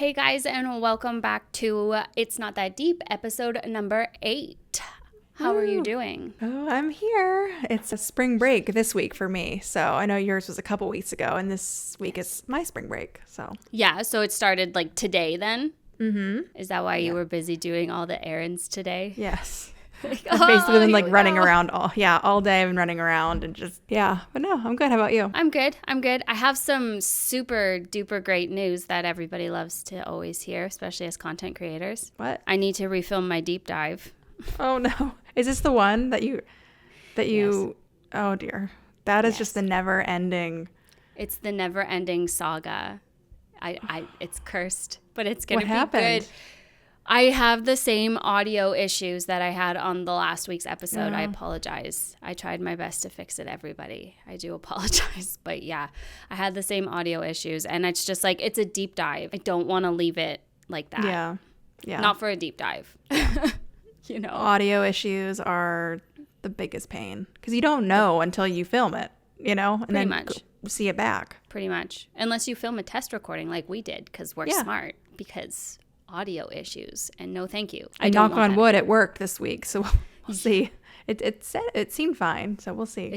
Hey guys, and welcome back to It's Not That Deep, episode number 8. How are you doing? Oh, I'm here. It's a spring break this week for me. So I know yours was a couple weeks ago, and this week is my spring break. So Yeah, so it started like today then? Mm-hmm. Is that why you were busy doing all the errands today? Yes. I've basically been like running around all day. I've been running around and but no, I'm good. How about you? I'm good. I have some super duper great news that everybody loves to always hear, especially as content creators. What? I need to refilm my deep dive. Oh no. Is this the one that you Yes. Oh dear. That is just the never ending. It's the never ending saga. It's cursed, but it's going to be happened? good. I have the same audio issues that I had on the last week's episode. I apologize. I tried my best to fix it, everybody. I do apologize. But yeah, I had the same audio issues. And it's just like, it's a deep dive. I don't want to leave it like that. Yeah. Not for a deep dive. You know? Audio issues are the biggest pain because you don't know until you film it, and Pretty then much. see it back. Pretty much. Unless you film a test recording like we did because we're smart. Because audio issues, and no thank you. I knock on wood, it worked this week, so we'll see. It seemed fine, so we'll see.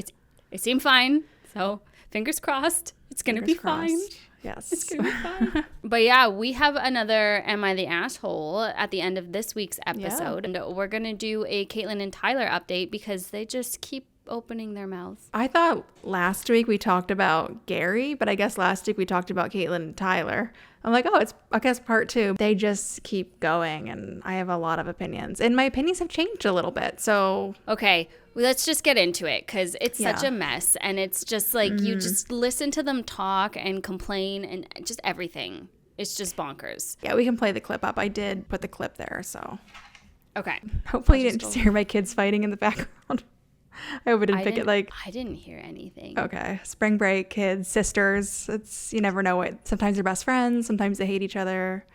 It seemed fine, so fingers crossed. It's gonna be fine. Yes, it's gonna be fine. But yeah, we have another Am I the Asshole at the end of this week's episode, and we're gonna do a Catelynn and Tyler update because they just keep opening their mouths. I thought last week we talked about Gary, but I guess last week we talked about Catelynn and Tyler. I'm like, it's, I guess, part 2. They just keep going, and I have a lot of opinions. And my opinions have changed a little bit, so... Okay, well, let's just get into it, because it's such a mess, and it's just like, you just listen to them talk and complain, and just everything. It's just bonkers. Yeah, we can play the clip up. I did put the clip there, so... Okay. Hopefully you didn't just hear my kids fighting in the background. I hope I didn't pick it like... I didn't hear anything. Okay. Spring break, kids, sisters. You never know what... Sometimes they're best friends. Sometimes they hate each other.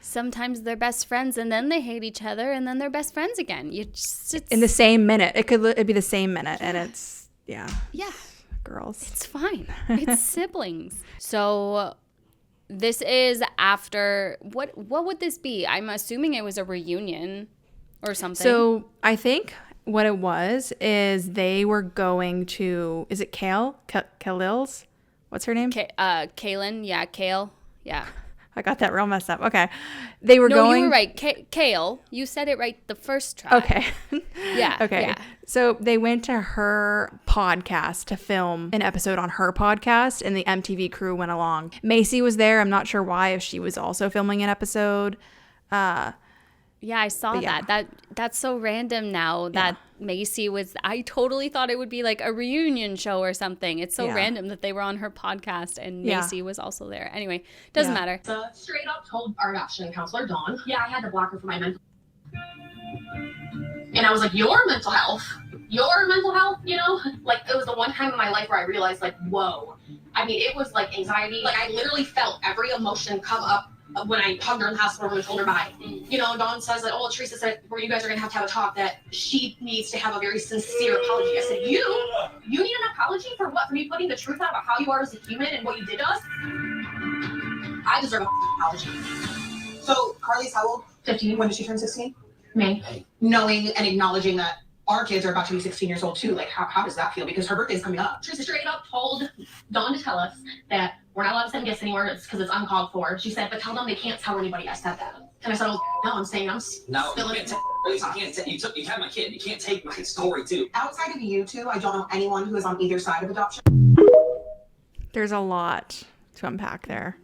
Sometimes they're best friends and then they hate each other and then they're best friends again. In the same minute. It'd be the same minute. And it's... Yeah. Yeah. Girls. It's fine. It's siblings. So... This is after... What would this be? I'm assuming it was a reunion or something. So, I think... What it was is they were going to, is it Khalil's? What's her name? Catelynn. Yeah, Kale. Yeah. I got that real messed up. Okay. They were going. No, you were right. Kale. You said it right the first try. Okay. Yeah. Okay. Yeah. So they went to her podcast to film an episode on her podcast, and the MTV crew went along. Macy was there. I'm not sure why, if she was also filming an episode. Yeah, I saw that. That's so random now that Macy was... I totally thought it would be like a reunion show or something. It's so random that they were on her podcast and Macy was also there. Anyway, doesn't matter. Straight up told our adoption counselor, Dawn, I had to block her for my mental... And I was like, your mental health? Like, it was the one time in my life where I realized, like, whoa. I mean, it was like anxiety. Like, I literally felt every emotion come up when I hugged her in the hospital room and told her bye. Dawn says that, Teresa said, you guys are going to have a talk, that she needs to have a very sincere apology. I said, you need an apology for what? For me putting the truth out about how you are as a human and what you did to us? I deserve an apology. So, Carley's how old? 15. When did she turn 16? May. Knowing and acknowledging that our kids are about to be 16 years old too, like how does that feel? Because her birthday is coming up. Teresa straight up told Dawn to tell us that we're not allowed to send gifts anywhere because it's uncalled for. She said, but tell them they can't tell anybody I said that. And I said, no, I'm saying I'm no, still you have my kid. You can't take my story too. Outside of you two, I don't know anyone who is on either side of adoption. There's a lot to unpack there.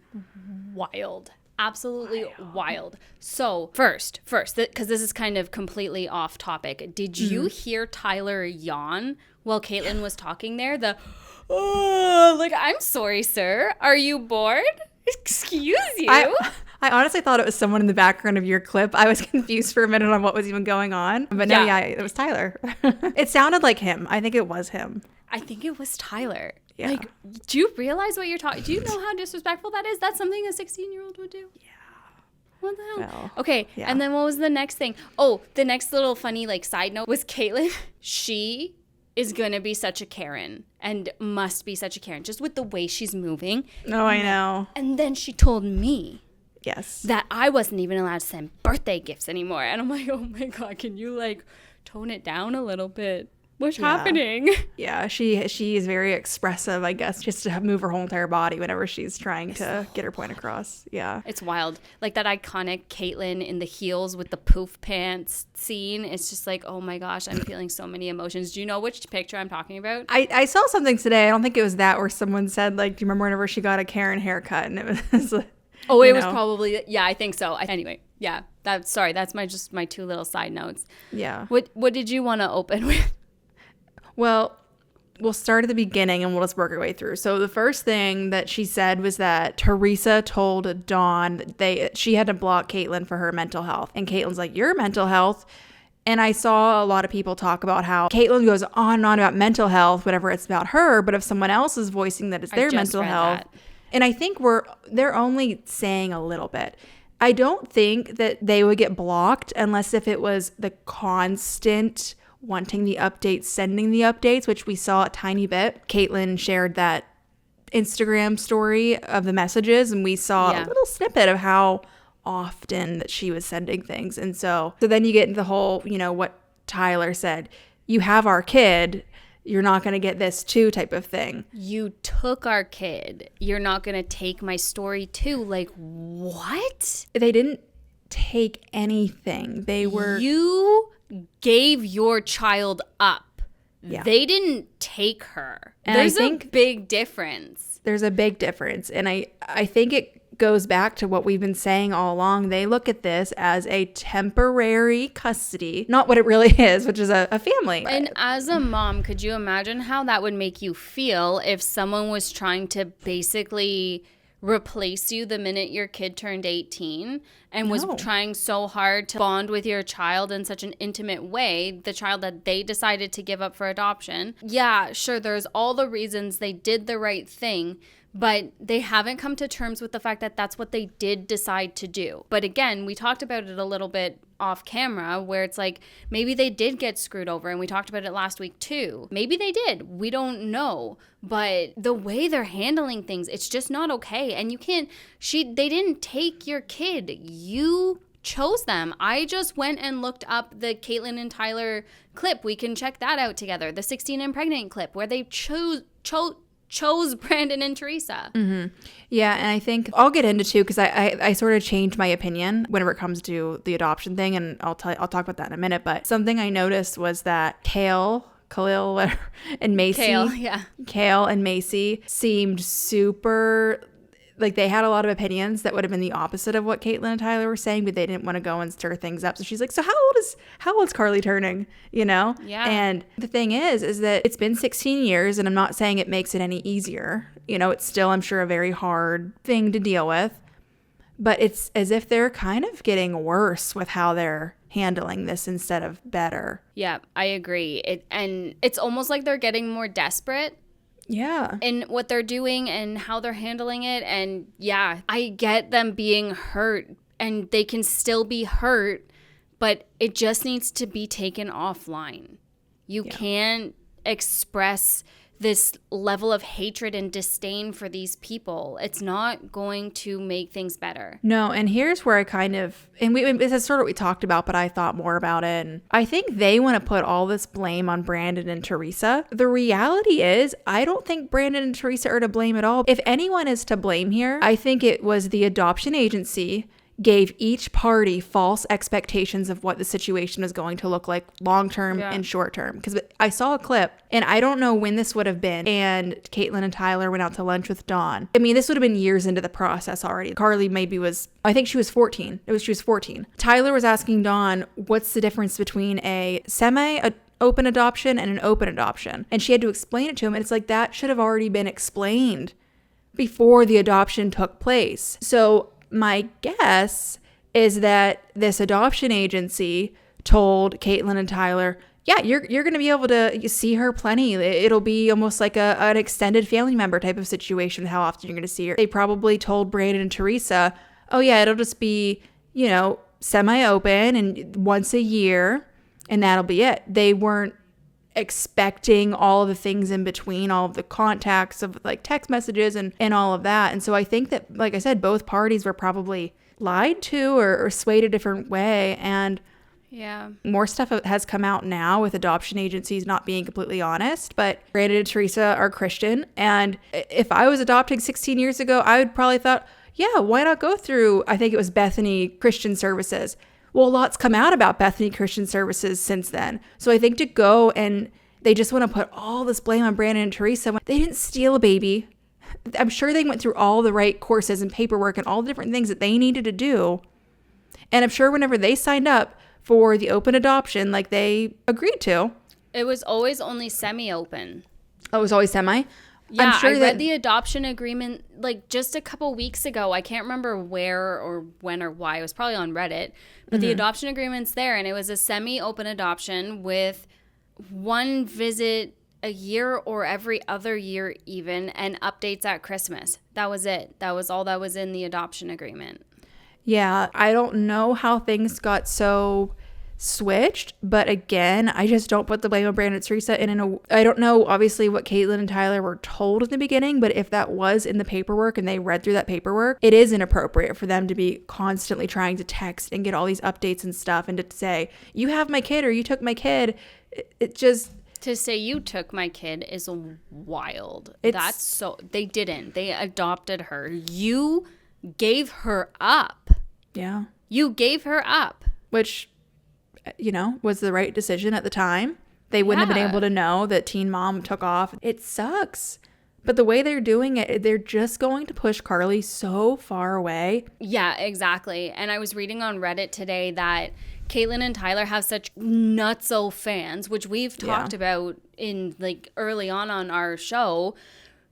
Wild. Absolutely wild. So first, because this is kind of completely off topic, did you hear Tyler yawn while Catelynn was talking there? I'm sorry, sir. Are you bored? Excuse you. I honestly thought it was someone in the background of your clip. I was confused for a minute on what was even going on. But no, it was Tyler. It sounded like him. I think it was him. I think it was Tyler. Yeah. Like, do you realize what you're talking? Do you know how disrespectful that is? That's something a 16-year-old would do. Yeah. What the hell? Well, okay, yeah. And then what was the next thing? Oh, the next little funny side note was Catelynn. She is gonna be such a Karen and must be such a Karen just with the way she's moving. Oh, I know. And then she told me Yes. that I wasn't even allowed to send birthday gifts anymore. And I'm like, oh my God, can you like tone it down a little bit? What's happening? Yeah, she is very expressive, I guess, just to move her whole entire body whenever she's trying to get her point across. Yeah. It's wild. Like that iconic Catelynn in the heels with the poof pants scene. It's just like, oh my gosh, I'm feeling so many emotions. Do you know which picture I'm talking about? I saw something today. I don't think it was that where someone said, like, do you remember whenever she got a Karen haircut? And it was like, Oh, it was probably, yeah, I think so. Anyway, yeah, that's my two little side notes. Yeah. What did you want to open with? Well, we'll start at the beginning and we'll just work our way through. So the first thing that she said was that Theresa told Dawn that she had to block Catelynn for her mental health. And Catelyn's like, your mental health? And I saw a lot of people talk about how Catelynn goes on and on about mental health, whenever it's about her. But if someone else is voicing that it's their mental health. And I think they're only saying a little bit. I don't think that they would get blocked unless if it was the constant wanting the updates, sending the updates, which we saw a tiny bit. Catelynn shared that Instagram story of the messages, and we saw a little snippet of how often that she was sending things. And so then you get into the whole, what Tyler said, you have our kid, you're not going to get this too type of thing. You took our kid. You're not going to take my story too. Like, what? They didn't take anything. You gave your child up. Yeah. They didn't take her. And There's I think a big difference. There's a big difference. And I think it goes back to what we've been saying all along. They look at this as a temporary custody, not what it really is, which is a family. And as a mom, could you imagine how that would make you feel if someone was trying to basically replace you the minute your kid turned 18 and was trying so hard to bond with your child in such an intimate way, the child that they decided to give up for adoption? Yeah, sure, there's all the reasons they did the right thing, but they haven't come to terms with the fact that that's what they did decide to do. But again, we talked about it a little bit off camera where it's like maybe they did get screwed over, and we talked about it last week too. Maybe they did. We don't know. But the way they're handling things, it's just not okay. And they didn't take your kid. You chose them. I just went and looked up the Catelynn and Tyler clip. We can check that out together. The 16 and pregnant clip where they chose Brandon and Theresa. Mm-hmm. Yeah, and I think I'll get into too because I sort of changed my opinion whenever it comes to the adoption thing, and I'll talk about that in a minute. But something I noticed was that Khalil, whatever, and Macy, Kale and Macy seemed super. Like they had a lot of opinions that would have been the opposite of what Catelynn and Tyler were saying, but they didn't want to go and stir things up. So she's like, so how old's Carley turning? Yeah. And the thing is that it's been 16 years, and I'm not saying it makes it any easier. It's still, I'm sure, a very hard thing to deal with, but it's as if they're kind of getting worse with how they're handling this instead of better. Yeah, I agree. And it's almost like they're getting more desperate. Yeah. In what they're doing and how they're handling it. And yeah, I get them being hurt, and they can still be hurt, but it just needs to be taken offline. You can't express this level of hatred and disdain for these people. It's not going to make things better. No, and here's where I this is sort of what we talked about, but I thought more about it. And I think they want to put all this blame on Brandon and Theresa. The reality is, I don't think Brandon and Theresa are to blame at all. If anyone is to blame here, I think it was the adoption agency gave each party false expectations of what the situation is going to look like long-term and short-term. Because I saw a clip, and I don't know when this would have been, and Catelynn and Tyler went out to lunch with Dawn. I mean, this would have been years into the process already. Carley I think she was 14. She was 14. Tyler was asking Dawn, what's the difference between a semi-open adoption and an open adoption? And she had to explain it to him, and it's like, that should have already been explained before the adoption took place. So my guess is that this adoption agency told Catelynn and Tyler, yeah, you're going to be able to see her plenty. It'll be almost like an extended family member type of situation, how often you're going to see her. They probably told Brandon and Theresa, oh yeah, it'll just be, semi-open and once a year, and that'll be it. They weren't expecting all of the things in between, all of the contacts of like text messages and all of that. And so I think that, like I said, both parties were probably lied to or swayed a different way. And Yeah. more stuff has come out now with adoption agencies not being completely honest. But Brandon and Theresa are Christian. And if I was adopting 16 years ago, I would probably thought, yeah, why not go through, I think it was Bethany Christian Services. Well, a lot's come out about Bethany Christian Services since then. So I think to go and they just want to put all this blame on Brandon and Theresa when they didn't steal a baby. I'm sure they went through all the right courses and paperwork and all the different things that they needed to do. And I'm sure whenever they signed up for the open adoption, like they agreed to. It was always only semi-open. Oh, it was always semi? Yeah, I'm sure I that read the adoption agreement like just a couple weeks ago. I can't remember where or when or why. It was probably on Reddit. But the adoption agreement's there, and it was a semi-open adoption with one visit a year or every other year even, and updates at Christmas. That was it. That was all that was in the adoption agreement. Yeah, I don't know how things got so switched, but again, I just don't put the blame on Brandon and Theresa. And I don't know, obviously, what Catelynn and Tyler were told in the beginning, but if that was in the paperwork and they read through that paperwork, it is inappropriate for them to be constantly trying to text and get all these updates and stuff and to say, you have my kid or you took my kid. It just... To say you took my kid is wild. It's- They didn't. They adopted her. You gave her up. Yeah. You gave her up. Which, you know, was the right decision at the time. They wouldn't have been Yeah. able to know that Teen Mom took off. It sucks. But the way they're doing it, they're just going to push Carley so far away. Yeah, exactly. And I was reading on Reddit today that Catelynn and Tyler have such nutso fans, which we've talked about in like early on our show.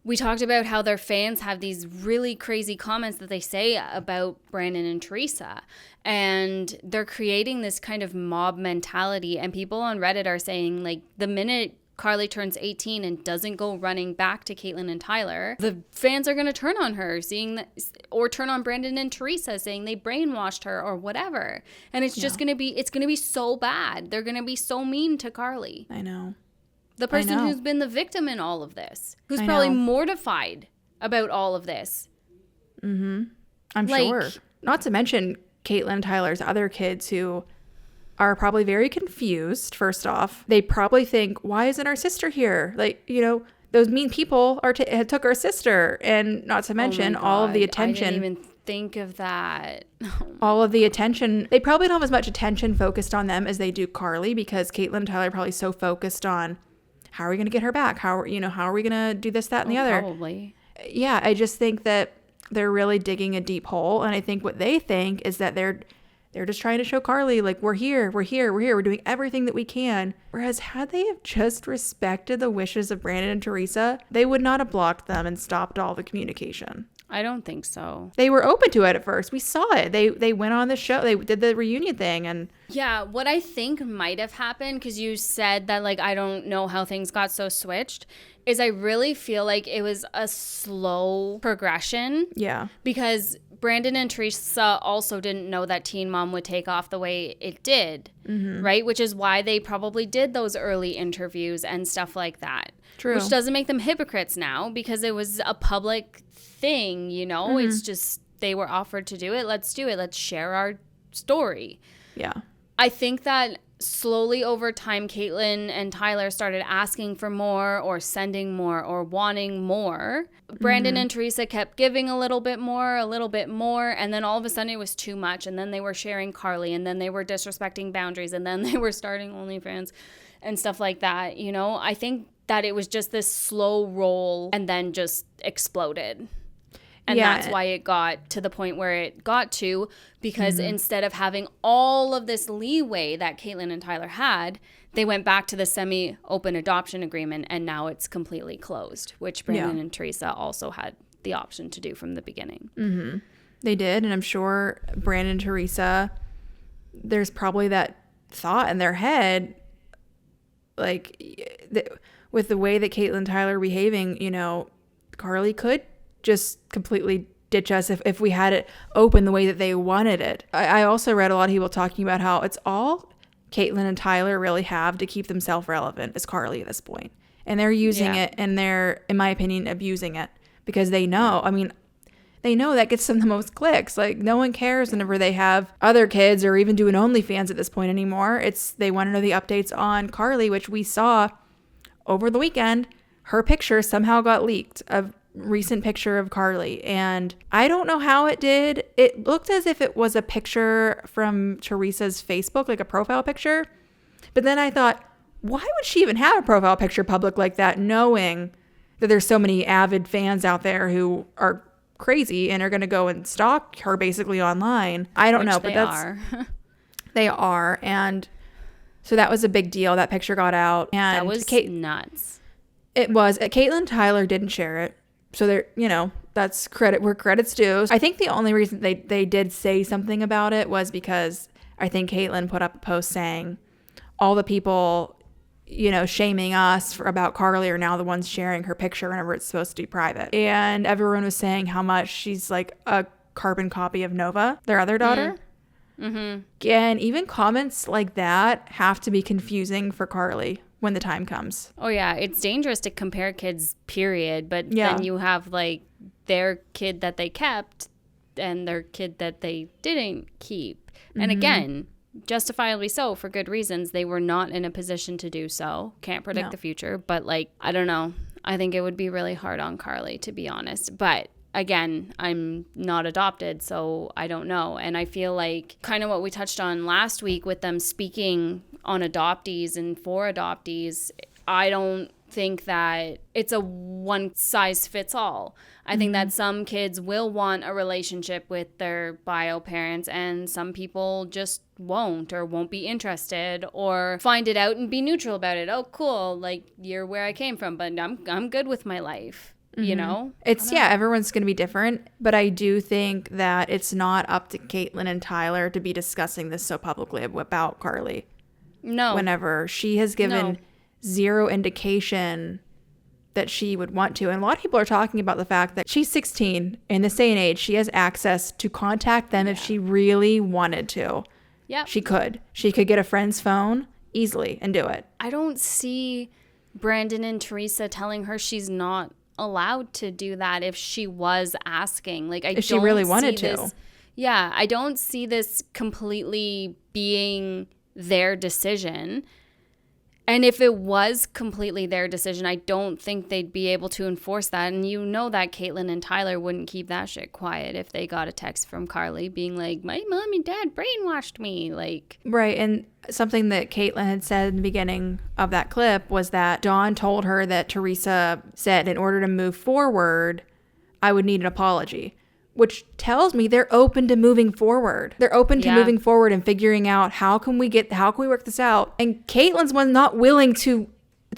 We talked about how their fans have these really crazy comments that they say about Brandon and Theresa. And they're creating this kind of mob mentality. And people on Reddit are saying, like, the minute Carley turns 18 and doesn't go running back to Catelynn and Tyler, the fans are going to turn on her, seeing that, or turn on Brandon and Theresa, saying they brainwashed her or whatever. And it's just going to be so bad. They're going to be so mean to Carley. I know. The person know. who's been the victim in all of this, who's I probably know. mortified about all of this. I'm Like- sure. Not to mention Catelynn and Tyler's other kids who are probably very confused, first off. They probably think, why isn't our sister here? Like, you know, those mean people had took our sister. And not to mention Oh my all of the God, attention. I didn't even think of that. All of the attention. They probably don't have as much attention focused on them as they do Carley, because Catelynn and Tyler are probably so focused on how are we going to get her back? How are we going to do this, that, and the other? Probably. Yeah, I just think that they're really digging a deep hole. And I think what they think is that they're just trying to show Carley, like, we're here. We're doing everything that we can. Whereas had they have just respected the wishes of Brandon and Theresa, they would not have blocked them and stopped all the communication. I don't think so. They were open to it at first. We saw it. They went on the show. They did the reunion thing. And Yeah, what I think might have happened, because you said that, like, I don't know how things got so switched, is I really feel like it was a slow progression. yeah, Because Brandon and Theresa also didn't know that Teen Mom would take off the way it did, right? Which is why they probably did those early interviews and stuff like that. True. Which doesn't make them hypocrites now, because it was a public thing, you know? It's just they were offered to do it. Let's do it. Let's share our story. yeah. I think that slowly over time, Catelynn and Tyler started asking for more or sending more or wanting more. Brandon and Theresa kept giving a little bit more, and then all of a sudden it was too much. And then they were sharing Carley, and then they were disrespecting boundaries, and then they were starting OnlyFans and stuff like that. You know, I think that it was just this slow roll and then just exploded. And Yeah. that's why it got to the point where it got to, because instead of having all of this leeway that Catelynn and Tyler had, they went back to the semi-open adoption agreement, and now it's completely closed, which Brandon and Theresa also had the option to do from the beginning. They did. And I'm sure Brandon and Theresa, there's probably that thought in their head, like, with the way that Catelynn and Tyler are behaving, you know, Carley could just completely ditch us if we had it open the way that they wanted it. I also read a lot of people talking about how it's all Catelynn and Tyler really have to keep themselves relevant is Carley at this point. And they're using it, and they're, in my opinion, abusing it, because they know, I mean, they know that gets them the most clicks. Like, no one cares whenever they have other kids or even doing OnlyFans at this point anymore. They want to know the updates on Carley, which we saw over the weekend. Her picture somehow got leaked, a recent picture of Carley. And I don't know how it did. It looked as if it was a picture from Theresa's Facebook, like a profile picture. But then I thought, why would she even have a profile picture public like that, knowing that there's so many avid fans out there who are crazy and are going to go and stalk her basically online? I don't know, but they are. And so that was a big deal. That picture got out, and that was nuts. It was. Catelynn and Tyler didn't share it. So they're, that's credit where credit's due. I think the only reason they did say something about it was because I think Catelynn put up a post saying all the people, shaming us about Carley are now the ones sharing her picture whenever it's supposed to be private. And everyone was saying how much she's like a carbon copy of Nova, their other daughter. Mm-hmm. And even comments like that have to be confusing for Carley when the time comes. Oh yeah, it's dangerous to compare kids, period. But then you have like their kid that they kept and their kid that they didn't keep. Mm-hmm. And again, justifiably so, for good reasons. They were not in a position to do so. Can't predict the future, but like, I don't know. I think it would be really hard on Carley, to be honest. But again, I'm not adopted, so I don't know. And I feel like kind of what we touched on last week with them speaking on adoptees and for adoptees, I don't think that it's a one size fits all. I think that some kids will want a relationship with their bio parents, and some people just won't or won't be interested or find it out and be neutral about it. Oh, cool. Like, you're where I came from, but I'm good with my life. It's everyone's going to be different, but I do think that it's not up to Catelynn and Tyler to be discussing this so publicly about Carley. No. Whenever she has given zero indication that she would want to. And a lot of people are talking about the fact that she's 16 in this day and age. She has access to contact them if she really wanted to. Yeah. She could get a friend's phone easily and do it. I don't see Brandon and Theresa telling her she's not allowed to do that if she was asking. Like, if she really wanted to. Yeah, I don't see this completely being their decision. And if it was completely their decision, I don't think they'd be able to enforce that. And that Catelynn and Tyler wouldn't keep that shit quiet if they got a text from Carley being like, my mom and dad brainwashed me. Like, right. And something that Catelynn had said in the beginning of that clip was that Dawn told her that Theresa said, in order to move forward, I would need an apology. Which tells me they're open to moving forward. They're open to moving forward and figuring out how can we work this out. And Catelyn's one not willing to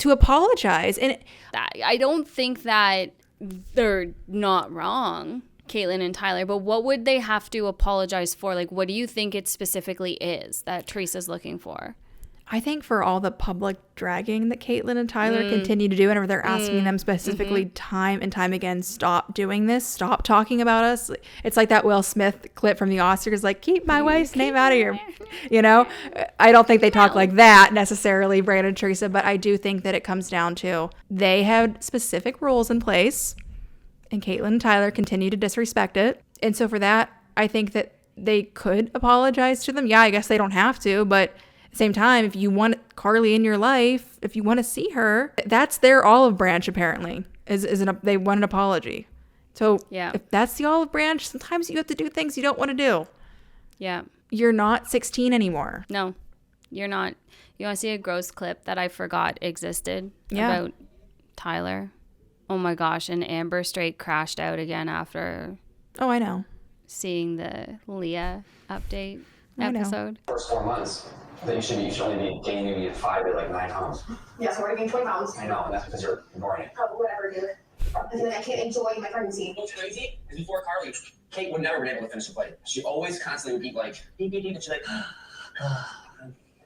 apologize. And I don't think that they're not wrong, Catelynn and Tyler, but what would they have to apologize for? Like, what do you think it specifically is that Theresa's looking for? I think for all the public dragging that Catelynn and Tyler continue to do, whenever they're asking them specifically time and time again, stop doing this, stop talking about us. It's like that Will Smith clip from the Oscars, like, keep my wife's name out of your, I don't think they talk like that necessarily, Brandon and Theresa, but I do think that it comes down to they had specific rules in place and Catelynn and Tyler continue to disrespect it. And so for that, I think that they could apologize to them. Yeah, I guess they don't have to, but at the same time, if you want Carley in your life, if you want to see her, that's their olive branch, apparently, they want an apology. So if that's the olive branch, sometimes you have to do things you don't want to do. Yeah. You're not 16 anymore. No, you're not. You want to see a gross clip that I forgot existed about Tyler? Oh my gosh, and Amber straight crashed out again after I know. Seeing the Leah update episode. First 4 months. Then you should only be gaining maybe 5 to 9 pounds. Yeah, so we're gaining 20 pounds. I know, and that's because you're ignoring it. Oh, whatever, dude. And then I can't enjoy my pregnancy. What's crazy is before Carley, Kate would never been able to finish a plate. She always constantly would eat like, beep, beep, beep, and she's like,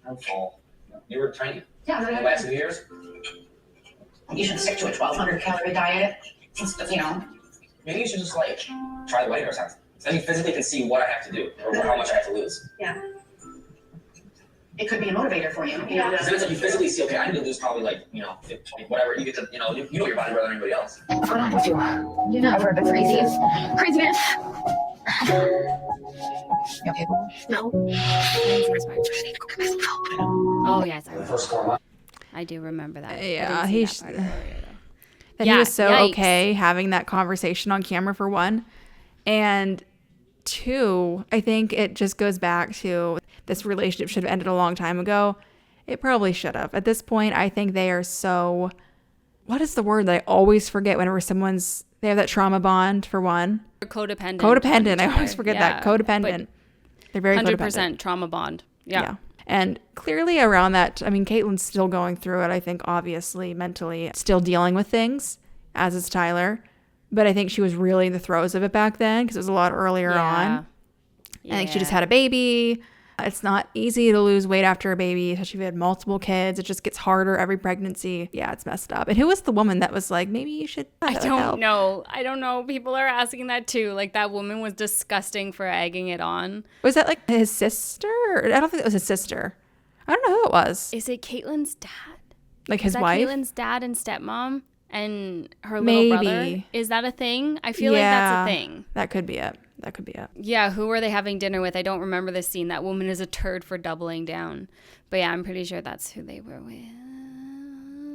I'm full. You were tiny. Yeah. The last 2 years? You should stick to a 1,200 calorie diet. Maybe you should just try the weight or something. So then you physically can see what I have to do or how much I have to lose. Yeah. it could be a motivator for you. You know, Because then it's like you physically see, okay, I need to lose probably like, 20, whatever. You get to, you know your body better than anybody else. what's going on with you? You know, I've heard the craziest craziness. You okay? No. Oh yes, The first 4 months. I do remember that. I Yeah, didn't see he's that part earlier, though. that Yeah, he was so yikes. okay having that conversation on camera, for one. And two, I think it just goes back to this relationship should have ended a long time ago. It probably should have. At this point, I think they are so, what is the word that I always forget whenever they have that trauma bond, for one? Codependent. Codependent. on I each always other. forget Yeah, that. Codependent. They're very 100% codependent. trauma bond. Yeah. And clearly around that, I mean, Catelyn's still going through it, I think, obviously, mentally, still dealing with things, as is Tyler. But I think she was really in the throes of it back then because it was a lot earlier on. I think she just had a baby. It's not easy to lose weight after a baby, especially if you had multiple kids. It just gets harder every pregnancy. Yeah, it's messed up. And who was the woman that was like, maybe you should I have don't help? know. I don't know. People are asking that too. Like, that woman was disgusting for egging it on. Was that like his sister? I don't think it was his sister. I don't know who it was. Is it Caitlyn's dad? Like Is his that wife? Caitlyn's dad and stepmom and her little brother? Maybe. Is that a thing? I feel like that's a thing. That could be it. That could be it. Yeah, who were they having dinner with? I don't remember this scene. That woman is a turd for doubling down. But yeah, I'm pretty sure that's who they were with.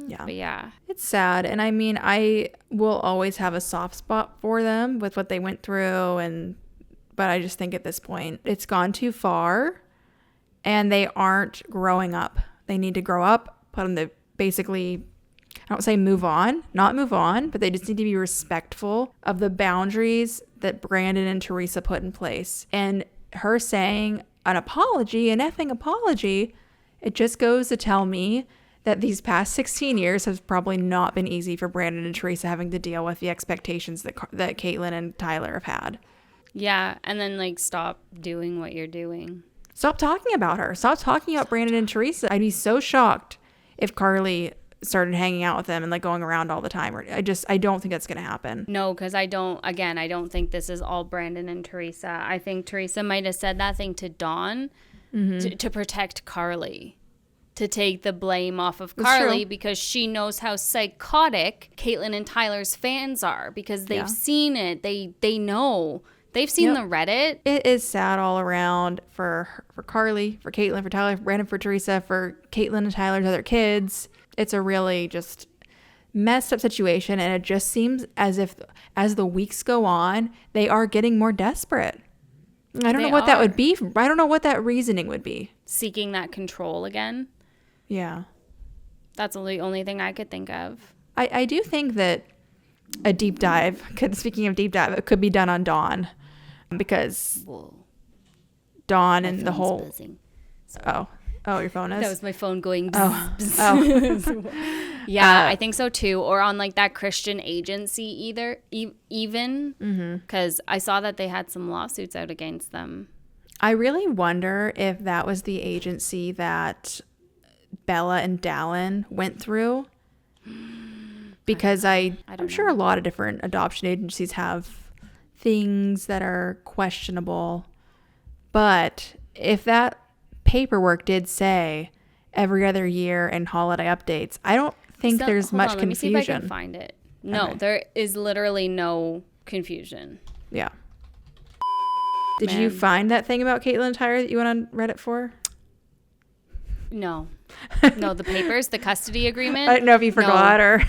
Yeah. But yeah. It's sad. And I mean, I will always have a soft spot for them with what they went through. But I just think at this point, it's gone too far and they aren't growing up. They need to grow up, put them to basically, I don't say move on, not move on, but they just need to be respectful of the boundaries that Brandon and Theresa put in place. And her saying an apology, an effing apology, it just goes to tell me that these past 16 years has probably not been easy for Brandon and Theresa having to deal with the expectations that Catelynn and Tyler have had. Yeah, and then like stop doing what you're doing. Stop talking about her. Stop talking about Brandon and Theresa. I'd be so shocked if Carley started hanging out with them and like going around all the time. I don't think that's going to happen. No, because I don't think this is all Brandon and Theresa. I think Theresa might have said that thing to Dawn to protect Carley, to take the blame off of Carley because she knows how psychotic Catelynn and Tyler's fans are because they've seen it. They know. They've seen the Reddit. It is sad all around for Carley, for Catelynn, for Tyler, for Brandon, for Theresa, for Catelynn and Tyler's other kids. It's a really just messed up situation. And it just seems as if as the weeks go on, they are getting more desperate. I don't know what that would be. I don't know what that reasoning would be. Seeking that control again. Yeah. That's the only thing I could think of. I do think that a deep dive, speaking of deep dive, it could be done on Dawn. Because Dawn and the whole... Buzzing. Oh, your phone is? That was my phone going. Oh. Yeah, I think so too. Or on like that Christian agency even because I saw that they had some lawsuits out against them. I really wonder if that was the agency that Bella and Dallin went through. Because I'm sure a lot of different adoption agencies have things that are questionable. But if that paperwork did say every other year and holiday updates, I don't think there's much confusion. Let me see if I can find it. No, there is literally no confusion. Yeah. Did you find that thing about Catelynn and Tyler that you went on Reddit for? No, the papers, the custody agreement. I don't know if you forgot or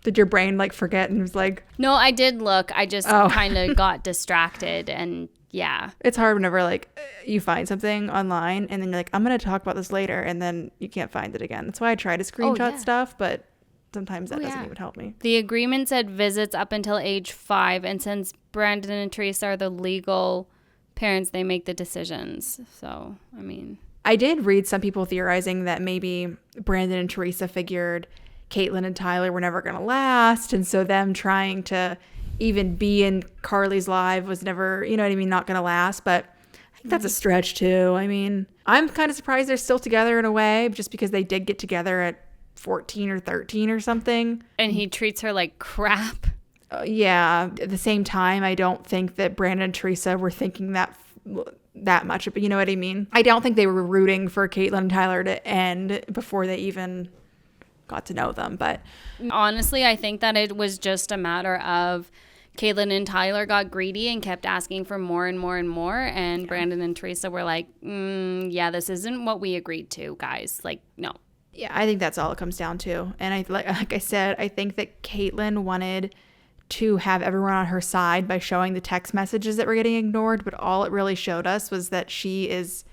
did your brain like forget and was like... No, I did look. I just kind of got distracted and yeah. It's hard whenever like you find something online and then you're like, I'm going to talk about this later and then you can't find it again. That's why I try to screenshot stuff, but sometimes that doesn't even help me. The agreement said visits up until age 5, and since Brandon and Theresa are the legal parents, they make the decisions. So, I mean... I did read some people theorizing that maybe Brandon and Theresa figured Catelynn and Tyler were never going to last. And so them trying to even be in Carley's life was never, you know what I mean, not going to last. But I think that's a stretch too. I mean, I'm kind of surprised they're still together in a way, just because they did get together at 14 or 13 or something. And he treats her like crap. Yeah. At the same time, I don't think that Brandon and Theresa were thinking that that much, but you know what I mean? I don't think they were rooting for Catelynn and Tyler to end before they even got to know them. But honestly, I think that it was just a matter of Catelynn and Tyler got greedy and kept asking for more and more and more. And Brandon and Theresa were like, yeah, this isn't what we agreed to, guys. Like, no. Yeah, I think that's all it comes down to. And like I said, I think that Catelynn wanted to have everyone on her side by showing the text messages that were getting ignored. But all it really showed us was that she is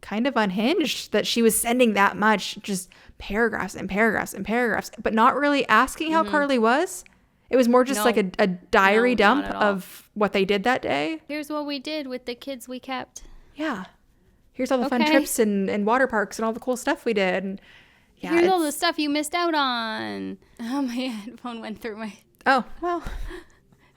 kind of unhinged, that she was sending that much, just paragraphs and paragraphs and paragraphs, but not really asking how Carley was. It was more just like a diary dump of what they did that day. Here's what we did with the kids we kept. Yeah. Here's all the fun trips and water parks and all the cool stuff we did. And yeah, here's all the stuff you missed out on. Oh, my headphone went through my... Oh, well.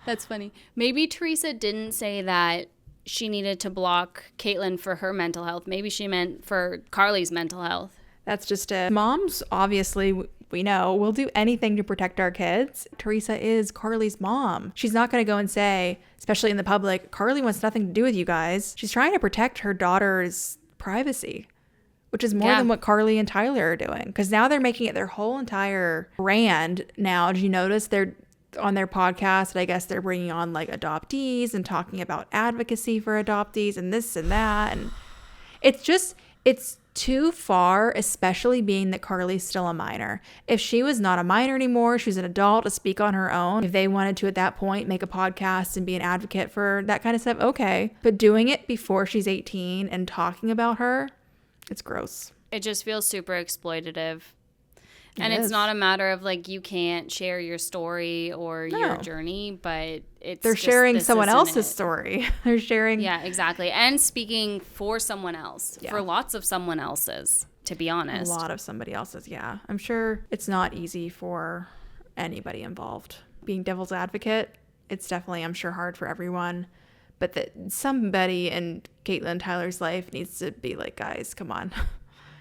That's funny. Maybe Theresa didn't say that she needed to block Catelynn for her mental health. Maybe she meant for Carley's mental health. That's just it. Moms, obviously, we know, will do anything to protect our kids. Theresa is Carley's mom. She's not going to go and say, especially in the public, Carley wants nothing to do with you guys. She's trying to protect her daughter's privacy, which is more than what Carley and Tyler are doing. Because now they're making it their whole entire brand. Now, did you notice they're on their podcast? I guess they're bringing on like adoptees and talking about advocacy for adoptees and this and that. And it's too far, especially being that Carly's still a minor. If she was not a minor anymore, she was an adult to speak on her own. If they wanted to at that point make a podcast and be an advocate for that kind of stuff, okay. But doing it before she's 18 and talking about her, it's gross. It just feels super exploitative. And it's not a matter of like you can't share your story or your journey, but they're sharing someone else's story. They're sharing. Yeah, exactly. And speaking for someone else, for lots of someone else's, to be honest. A lot of somebody else's, yeah. I'm sure it's not easy for anybody involved. Being devil's advocate, it's definitely, I'm sure, hard for everyone. But that somebody in Catelynn and Tyler's life needs to be like, guys, come on.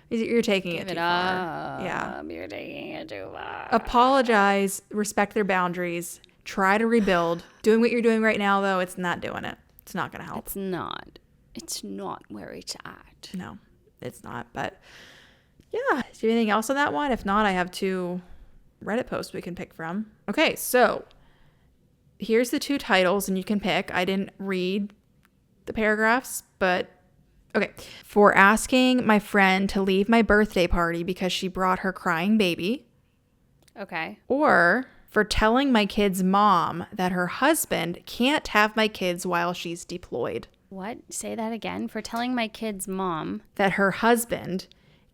You're taking it too far. Yeah. You're taking it too far. Apologize, respect their boundaries, try to rebuild. Doing what you're doing right now, though, it's not doing it. It's not going to help. It's not. It's not where it's at. No, it's not. But yeah, do you have anything else on that one? If not, I have 2 Reddit posts we can pick from. Okay, so here's the 2 titles, and you can pick. I didn't read the paragraphs, but okay. For asking my friend to leave my birthday party because she brought her crying baby. Okay. Or for telling my kid's mom that her husband can't have my kids while she's deployed. What? Say that again. For telling my kid's mom that her husband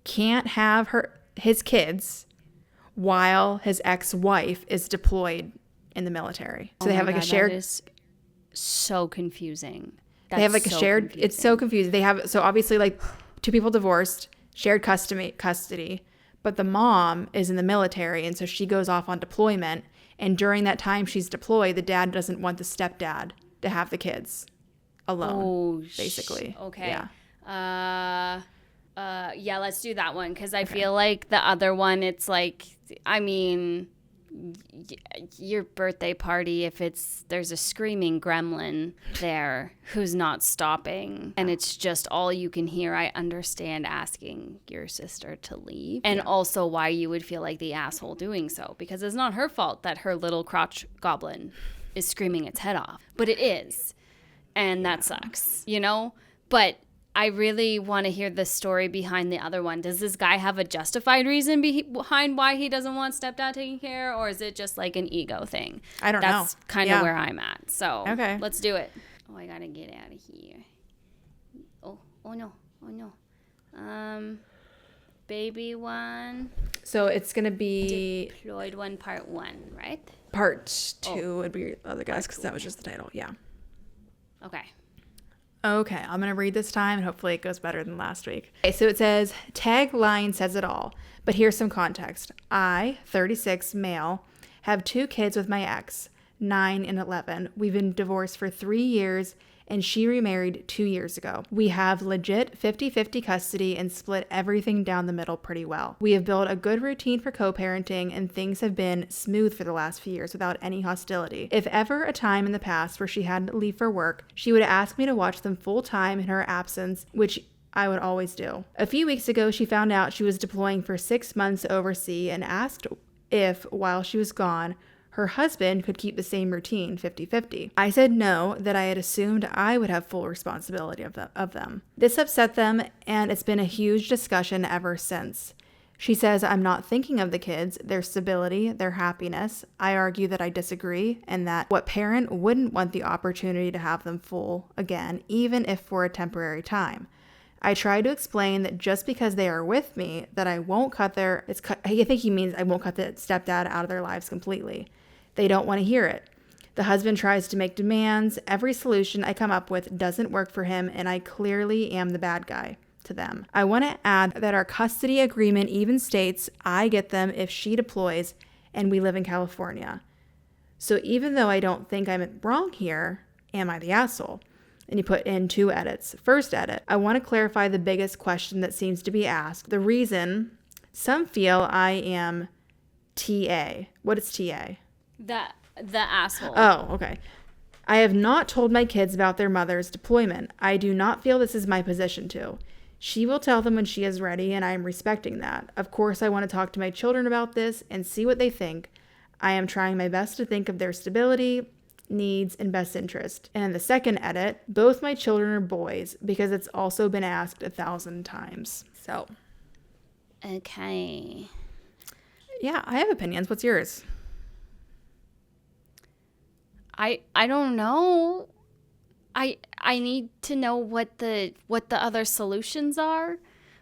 can't have his kids while his ex-wife is deployed in the military. So they have like a shared... That is so confusing. They have like a shared, confusing. It's so confusing. They have, so obviously like 2 people divorced, shared custody, but the mom is in the military. And so she goes off on deployment. And during that time she's deployed, the dad doesn't want the stepdad to have the kids alone, basically. Okay. Yeah. Yeah, let's do that one. Cause I feel like the other one, it's like, I mean, your birthday party, if there's a screaming gremlin there who's not stopping and it's just all you can hear, I understand asking your sister to leave and also why you would feel like the asshole doing so, because it's not her fault that her little crotch goblin is screaming its head off, but it is, and that sucks, you know. But I really want to hear the story behind the other one. Does this guy have a justified reason behind why he doesn't want stepdad taking care, or is it just like an ego thing? I don't know. That's kind of where I'm at. So let's do it. Oh, I gotta get out of here. Oh no. Baby one. So it's gonna be deployed one, part 1, right? Part 2 would be other guys, because that was just the title. Yeah. Okay, I'm going to read this time, and hopefully it goes better than last week. Okay, so it says, tagline says it all, but here's some context. I, 36, male, have 2 kids with my ex, 9 and 11. We've been divorced for 3 years, and she remarried 2 years ago. We have legit 50-50 custody and split everything down the middle pretty well. We have built a good routine for co-parenting, and things have been smooth for the last few years without any hostility. If ever a time in the past where she had to leave for work, she would ask me to watch them full time in her absence, which I would always do. A few weeks ago, she found out she was deploying for 6 months overseas and asked if, while she was gone, her husband could keep the same routine, 50-50. I said no, that I had assumed I would have full responsibility of them. This upset them, and it's been a huge discussion ever since. She says I'm not thinking of the kids, their stability, their happiness. I argue that I disagree, and that what parent wouldn't want the opportunity to have them full again, even if for a temporary time. I try to explain that just because they are with me, that I won't cut I think he means I won't cut the stepdad out of their lives completely. They don't want to hear it. The husband tries to make demands. Every solution I come up with doesn't work for him, and I clearly am the bad guy to them. I want to add that our custody agreement even states I get them if she deploys and we live in California. So even though I don't think I'm wrong here, am I the asshole? And you put in 2 edits. First edit, I want to clarify the biggest question that seems to be asked. The reason some feel I am TA. What is TA? The asshole. Oh, okay. I have not told my kids about their mother's deployment. I do not feel this is my position to. She will tell them when she is ready, and I am respecting that. Of course, I want to talk to my children about this and see what they think. I am trying my best to think of their stability, needs, and best interest. And in the second edit, both my children are boys, because it's also been asked 1,000 times. So. Okay. Yeah, I have opinions. What's yours? I don't know. I need to know what the other solutions are,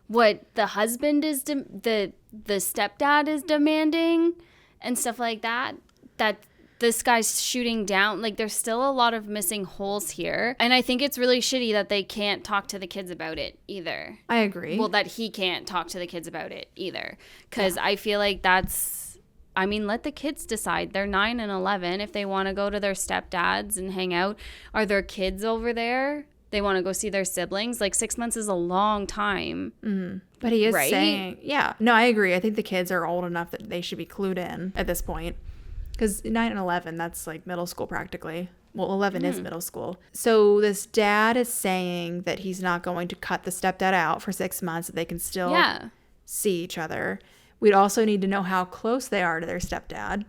what the husband is the stepdad is demanding, and stuff like that. That this guy's shooting down. Like, there's still a lot of missing holes here, and I think it's really shitty that they can't talk to the kids about it either. I agree. Well, that he can't talk to the kids about it either, because I feel like that's. I mean, let the kids decide. They're 9 and 11. If they want to go to their stepdads and hang out, are there kids over there? They want to go see their siblings. Like, 6 months is a long time. Mm-hmm. But he is saying, yeah, no, I agree. I think the kids are old enough that they should be clued in at this point. Because 9 and 11, that's like middle school practically. Well, 11 is middle school. So this dad is saying that he's not going to cut the stepdad out for 6 months, that they can still see each other. We'd also need to know how close they are to their stepdad.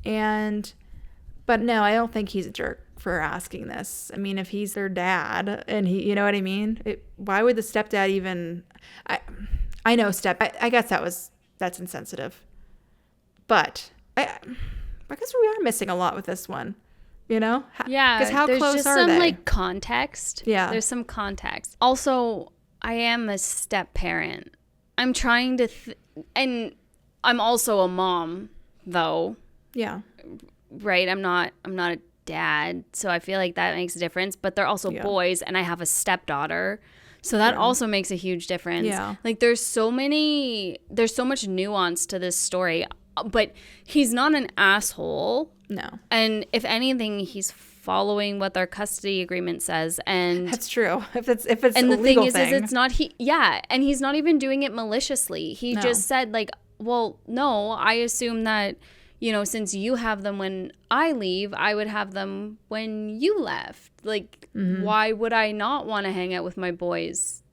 But no, I don't think he's a jerk for asking this. I mean, if he's their dad and he, you know what I mean? Why would the stepdad even, I know I guess that's insensitive. But I guess we are missing a lot with this one, you know? Yeah. Because how there's close just are some they? like context. Yeah. There's some context. Also, I am a step parent. I'm trying to, and I'm also a mom, though. Yeah. Right. I'm not a dad, so I feel like that makes a difference. But they're also boys, and I have a stepdaughter, so that also makes a huge difference. Yeah. Like, there's so much nuance to this story, but he's not an asshole. No. And if anything, he's following what their custody agreement says, and that's true. If it's and the the thing is it's not and he's not even doing it maliciously. He just said, like, well, no, I assume that, you know, since you have them when I leave, I would have them when you left. Like, why would I not want to hang out with my boys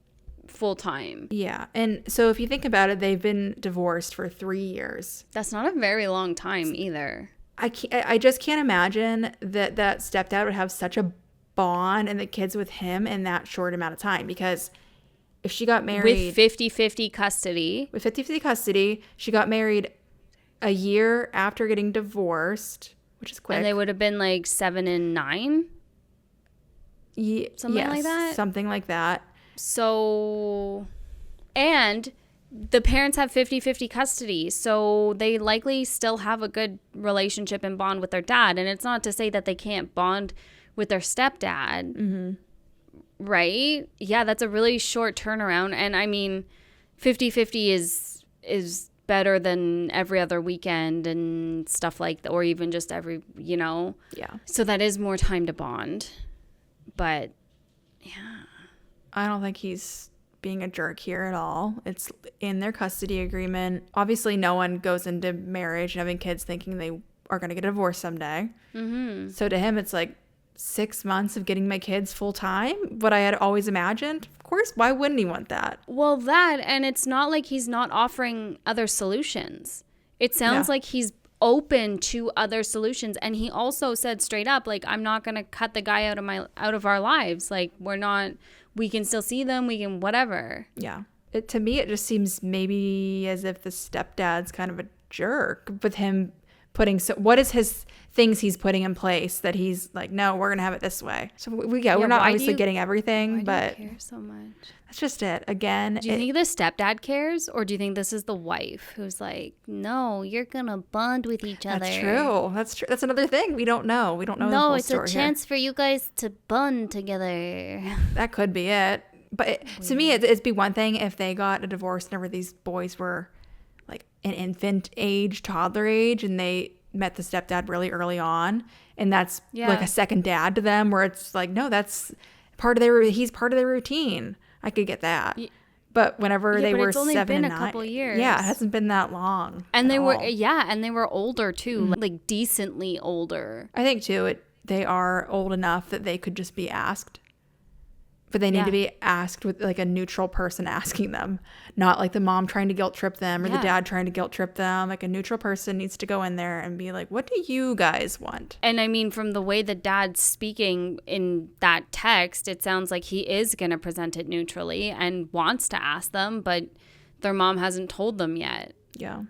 full time? Yeah. And so if you think about it, they've been divorced for 3 years. That's not a very long time either. I just can't imagine that stepdad would have such a bond and the kids with him in that short amount of time, because if she got married with 50-50 custody, she got married a year after getting divorced, which is quick. And they would have been like 7 and 9? Something like that? Something like that. So, and the parents have 50-50 custody, so they likely still have a good relationship and bond with their dad. And it's not to say that they can't bond with their stepdad. Mm-hmm. Right? Yeah, that's a really short turnaround. And I mean, 50-50 is better than every other weekend and stuff like that, or even just every, you know. Yeah. So that is more time to bond. But yeah. I don't think he's being a jerk here at all. It's in their custody agreement. Obviously, no one goes into marriage and having kids thinking they are going to get a divorce someday. Mm-hmm. So to him, it's like 6 months of getting my kids full time, what I had always imagined. Of course, why wouldn't he want that? Well, that, and it's not like he's not offering other solutions. It sounds like he's open to other solutions, and he also said straight up, like, I'm not going to cut the guy out of our lives. Like, we can still see them, we can whatever. Yeah. To me, it just seems maybe as if the stepdad's kind of a jerk with him what is his things he's putting in place that he's like, no, we're gonna have it this way. So we're not obviously getting everything, but do you care so much? That's just it. Again, do you think the stepdad cares, or do you think this is the wife who's like, no, you're gonna bond with each other? That's true. That's another thing we don't know. We don't know. No, the it's full a story chance for you guys to bond together. That could be it. But to me, it'd be one thing if they got a divorce whenever these boys were like an infant age, toddler age, and they met the stepdad really early on, and that's like a second dad to them, where it's like, no, that's he's part of their routine. I could get that. But whenever they were 7 and 9, it's only been a couple years. Yeah, it hasn't been that long. And they were older too, like decently older. I think too, they are old enough that they could just be asked. But they need to be asked with like a neutral person asking them, not like the mom trying to guilt trip them or the dad trying to guilt trip them. Like a neutral person needs to go in there and be like, what do you guys want? And I mean, from the way the dad's speaking in that text, it sounds like he is going to present it neutrally and wants to ask them, but their mom hasn't told them yet. Yeah.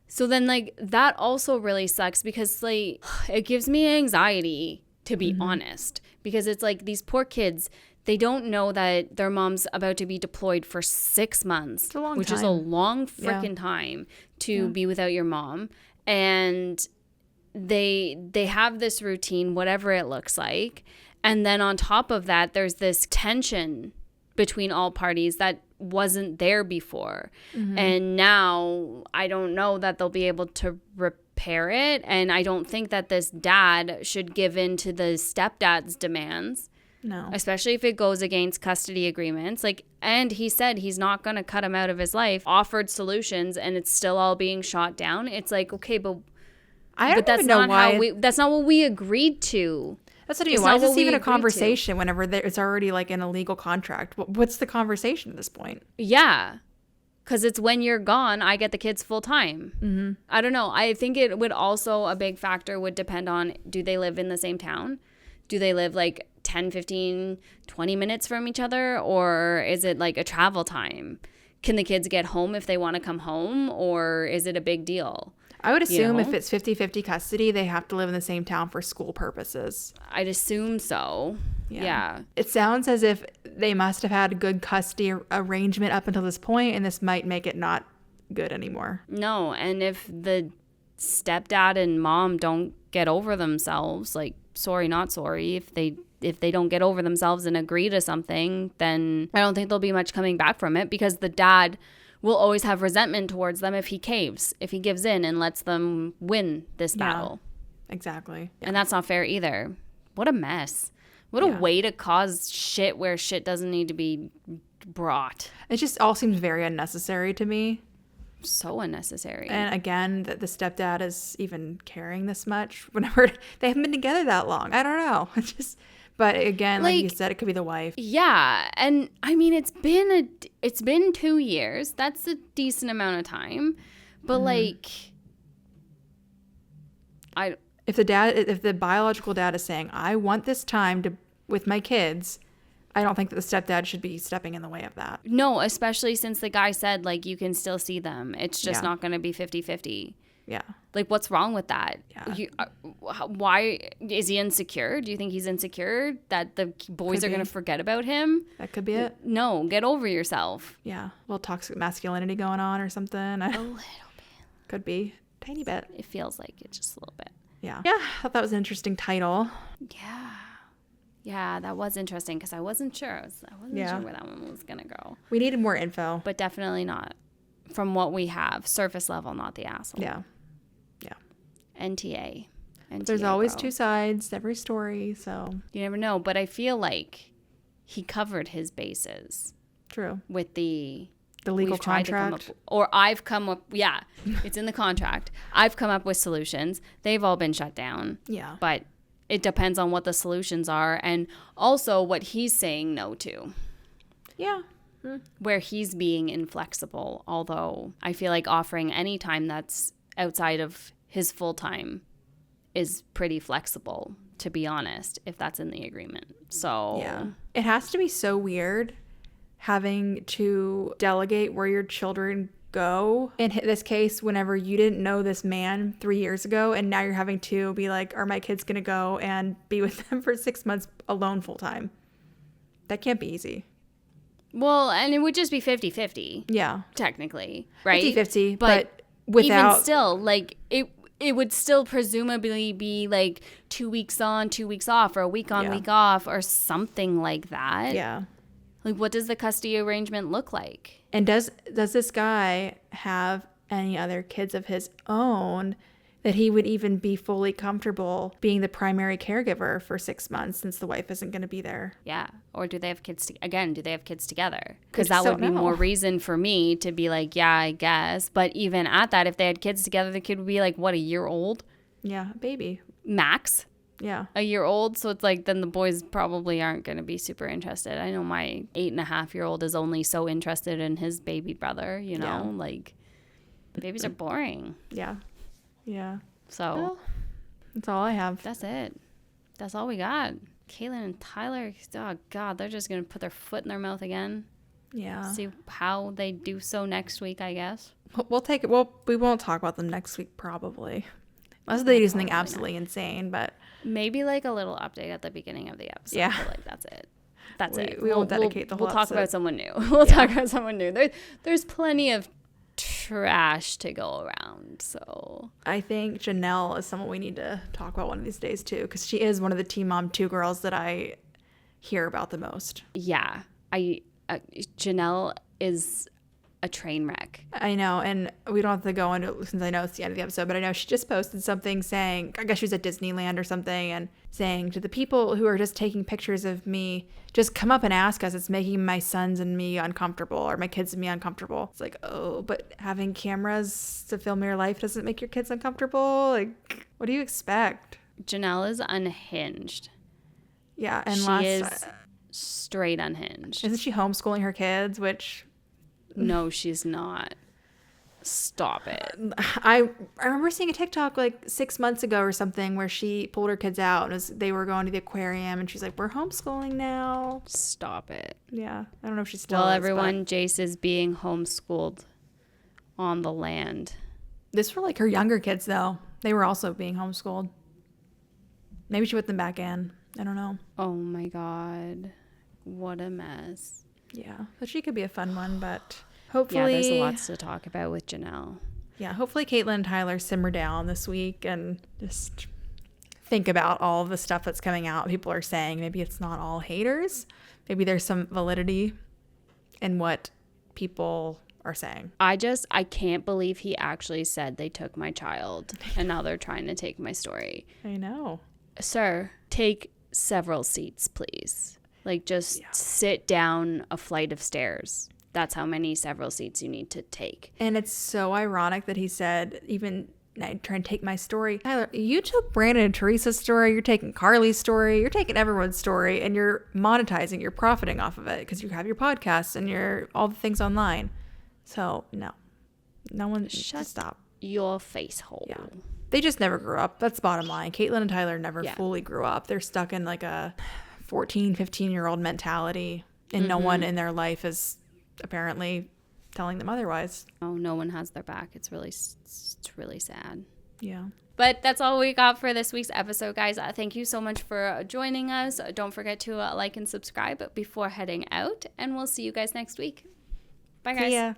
So then like that also really sucks, because like it gives me anxiety, to be honest, because it's like these poor kids, they don't know that their mom's about to be deployed for 6 months, which is a long freaking time to be without your mom. And they have this routine, whatever it looks like. And then on top of that, there's this tension between all parties that wasn't there before. And now I don't know that they'll be able to repair it. And I don't think that this dad should give in to the stepdad's demands. No. Especially if it goes against custody agreements. Like, and he said he's not going to cut him out of his life, offered solutions, and it's still all being shot down. It's like, okay, but that's not that's not what we agreed to. That's what I mean. Why is this even a conversation whenever it's already like an illegal contract? What's the conversation at this point? Yeah. Because it's when you're gone, I get the kids full time. I don't know. I think it would also, a big factor would depend on, do they live in the same town? Do they live like 10, 15, 20 minutes from each other? Or is it like a travel time? Can the kids get home if they want to come home? Or is it a big deal? I would assume if it's 50-50 custody, they have to live in the same town for school purposes. I'd assume so. Yeah. It sounds as if they must have had a good custody arrangement up until this point, and this might make it not good anymore. No, and if the stepdad and mom don't get over themselves, like, sorry, not sorry, if they don't get over themselves and agree to something, then I don't think there'll be much coming back from it, because the dad will always have resentment towards them if he caves, if he gives in and lets them win this battle. Exactly. Yeah. And that's not fair either. What a mess. What a way to cause shit where shit doesn't need to be brought. It just all seems very unnecessary to me. So unnecessary. And again, that the stepdad is even caring this much whenever they haven't been together that long. I don't know. It's just... But again, like you said, it could be the wife. Yeah. And I mean, it's been 2 years. That's a decent amount of time. But if the biological dad is saying, I want this time with my kids, I don't think that the stepdad should be stepping in the way of that. No, especially since the guy said, like, you can still see them. It's just not going to be 50-50. Yeah. Like, what's wrong with that? Yeah. Why is he insecure? Do you think he's insecure that the boys are going to forget about him? That could be it. No, get over yourself. Yeah. A little toxic masculinity going on or something. A little bit. Could be. Tiny bit. It feels like it, just a little bit. Yeah. Yeah. I thought that was an interesting title. Yeah. Yeah, that was interesting because I wasn't sure. I wasn't sure where that one was going to go. We needed more info. But definitely not from what we have. Surface level, not the asshole. Yeah. NTA. There's always two sides to every story, so. You never know. But I feel like he covered his bases. True. With the legal contract. I've come up, it's in the contract. I've come up with solutions. They've all been shut down. Yeah. But it depends on what the solutions are and also what he's saying no to. Yeah. Where he's being inflexible, although I feel like offering any time that's outside of his full time is pretty flexible, to be honest, if that's in the agreement. So yeah, it has to be so weird having to delegate where your children go. In this case, whenever you didn't know this man 3 years ago and now you're having to be like, are my kids going to go and be with them for 6 months alone full time? That can't be easy. Well, and it would just be 50-50. Yeah. Technically, right? 50-50, but without... Even still, like, it would still presumably be like 2 weeks on, 2 weeks off, or a week on, week off, or something like that. Yeah. Like, what does the custody arrangement look like? And does this guy have any other kids of his own that he would even be fully comfortable being the primary caregiver for 6 months since the wife isn't going to be there? Yeah. Or do they have kids? Do they have kids together? Because that would be more reason for me to be like, yeah, I guess. But even at that, if they had kids together, the kid would be like, what, a year old? Yeah, baby. Max? Yeah. A year old. So it's like, then the boys probably aren't going to be super interested. I know my 8.5-year-old is only so interested in his baby brother, you know? Like, babies are boring. Yeah. Yeah. So well, that's all I have. That's it. That's all we got. Catelynn and Tyler, oh God, they're just going to put their foot in their mouth again. Yeah. See how they do so next week, I guess. We'll take it. Well, we won't talk about them next week, probably. Unless they do something absolutely insane, but. Maybe like a little update at the beginning of the episode. Yeah. But like, that's it. That's it. We won't dedicate the whole episode. We'll talk about someone new. We'll talk about someone new. There's plenty of trash to go around, so I think Janelle is someone we need to talk about one of these days too, because she is one of the Teen Mom 2 girls that I hear about the most. Yeah, Janelle is a train wreck. I know, and we don't have to go into it since I know it's the end of the episode, but I know she just posted something saying, I guess she was at Disneyland or something, and saying to the people who are just taking pictures of me, just come up and ask us. It's making my sons and me uncomfortable, or my kids and me uncomfortable. It's like, oh, but having cameras to film your life doesn't make your kids uncomfortable? Like, what do you expect? Janelle is unhinged. Yeah, and she is straight unhinged. Isn't she homeschooling her kids, which... No, she's not. Stop it. I remember seeing a TikTok like 6 months ago or something where she pulled her kids out and they were going to the aquarium and she's like, we're homeschooling now. Stop it. Yeah. I don't know if she's still Well, everyone, Jace is being homeschooled on the land. This were like her younger kids, though. They were also being homeschooled. Maybe she put them back in. I don't know. Oh, my God. What a mess. Yeah, so she could be a fun one, but hopefully... Yeah, there's lots to talk about with Janelle. Yeah, hopefully Catelynn and Tyler simmer down this week and just think about all of the stuff that's coming out. People are saying maybe it's not all haters. Maybe there's some validity in what people are saying. I can't believe he actually said they took my child and now they're trying to take my story. I know. Sir, take several seats, please. Like, just sit down a flight of stairs. That's how many several seats you need to take. And it's so ironic that he said, even trying to take my story. Tyler, you took Brandon and Theresa's story. You're taking Carley's story. You're taking everyone's story. And you're monetizing. You're profiting off of it because you have your podcasts and your all the things online. So, no. No one should stop. Your face hole. Yeah. They just never grew up. That's the bottom line. Catelynn and Tyler never fully grew up. They're stuck in like a 14, 15-year-old mentality, and no one in their life is apparently telling them otherwise. Oh, no one has their back. It's really sad. Yeah. But that's all we got for this week's episode, guys. Thank you so much for joining us. Don't forget to like and subscribe before heading out, and we'll see you guys next week. Bye, guys. See ya.